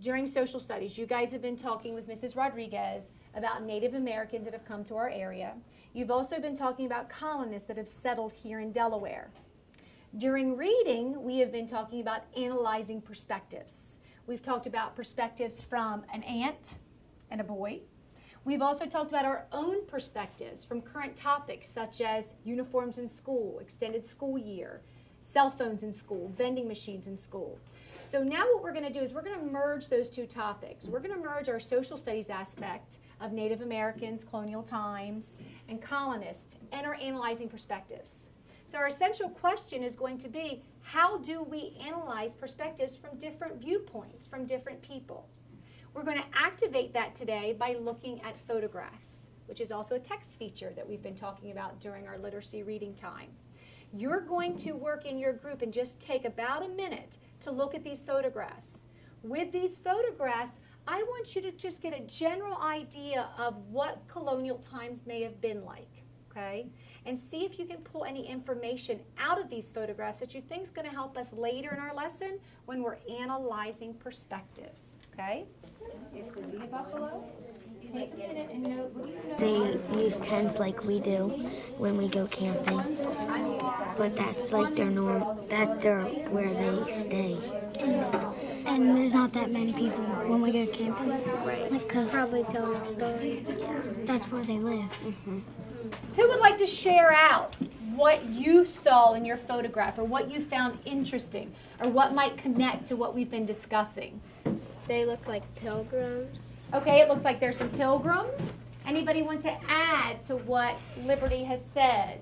During social studies, you guys have been talking with Mrs. Rodriguez about Native Americans that have come to our area. You've also been talking about colonists that have settled here in Delaware. During reading, we have been talking about analyzing perspectives. We've talked about perspectives from an aunt and a boy. We've also talked about our own perspectives from current topics such as uniforms in school, extended school year, cell phones in school, vending machines in school. So now what we're going to do is we're going to merge those two topics. We're going to merge our social studies aspect of Native Americans, colonial times, and colonists, and our analyzing perspectives. So our essential question is going to be, how do we analyze perspectives from different viewpoints, from different people? We're going to activate that today by looking at photographs, which is also a text feature that we've been talking about during our literacy reading time. You're going to work in your group and just take about a minute to look at these photographs. With these photographs, I want you to just get a general idea of what colonial times may have been like, okay? And see if you can pull any information out of these photographs that you think is going to help us later in our lesson when we're analyzing perspectives, okay? Take a minute and note what you know. They use tents like we do when we go camping, but that's like their norm. That's where they stay. And there's not that many people when we go camping. Right. Because probably telling stories. Yeah. That's where they live. Mm-hmm. Who would like to share out what you saw in your photograph or what you found interesting or what might connect to what we've been discussing? They look like pilgrims. Okay, it looks like there's some pilgrims. Anybody want to add to what Liberty has said?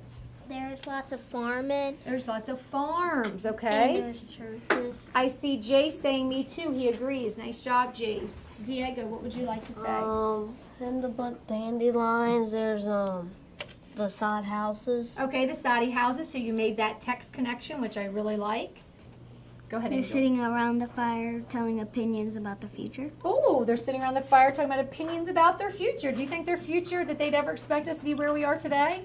There's lots of farming. There's lots of farms, okay? And there's churches. I see Jace saying me too. He agrees. Nice job, Jace. Diego, what would you like to say? And the dandelions, there's the sod houses. Okay, the soddy houses, so you made that text connection, which I really like. Go ahead, They're Angel. sitting around the fire telling opinions about the future. Oh, they're sitting around the fire talking about opinions about their future. Do you think their future, that they'd ever expect us to be where we are today?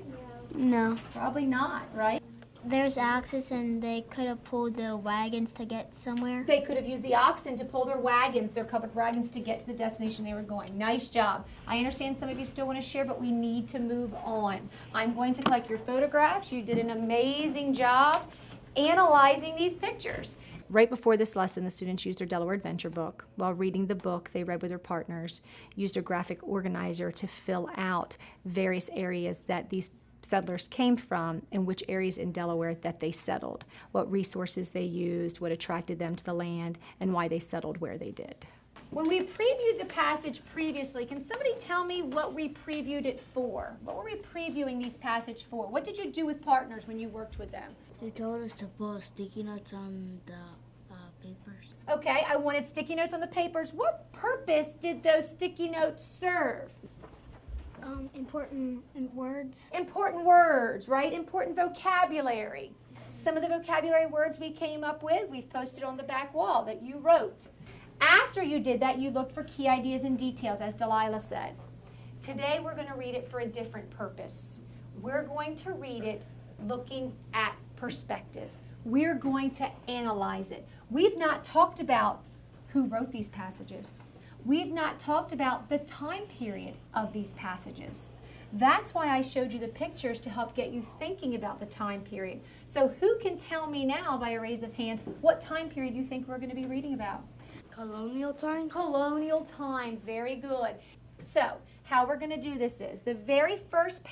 No. Probably not, right? There's axes, and they could have pulled the wagons to get somewhere. They could have used the oxen to pull their wagons, their covered wagons, to get to the destination they were going. Nice job. I understand some of you still want to share, but we need to move on. I'm going to collect your photographs. You did an amazing job analyzing these pictures. Right before this lesson, the students used their Delaware Adventure book. While reading the book, they read with their partners, used a graphic organizer to fill out various areas that these settlers came from and which areas in Delaware that they settled, what resources they used, what attracted them to the land, and why they settled where they did. When we previewed the passage previously, can somebody tell me what we previewed it for? What were we previewing these passages for? What did you do with partners when you worked with them? They told us to put sticky notes on the papers. Okay, I wanted sticky notes on the papers. What purpose did those sticky notes serve? Important words. Important words, right? Important vocabulary. Some of the vocabulary words we came up with, we've posted on the back wall that you wrote. After you did that, you looked for key ideas and details, as Delilah said. Today, we're going to read it for a different purpose. We're going to read it looking at perspectives. We're going to analyze it. We've not talked about who wrote these passages. We've not talked about the time period of these passages. That's why I showed you the pictures to help get you thinking about the time period. So who can tell me now, by a raise of hands, what time period you think we're going to be reading about? Colonial times? Colonial times, very good. So how we're going to do this is, the very first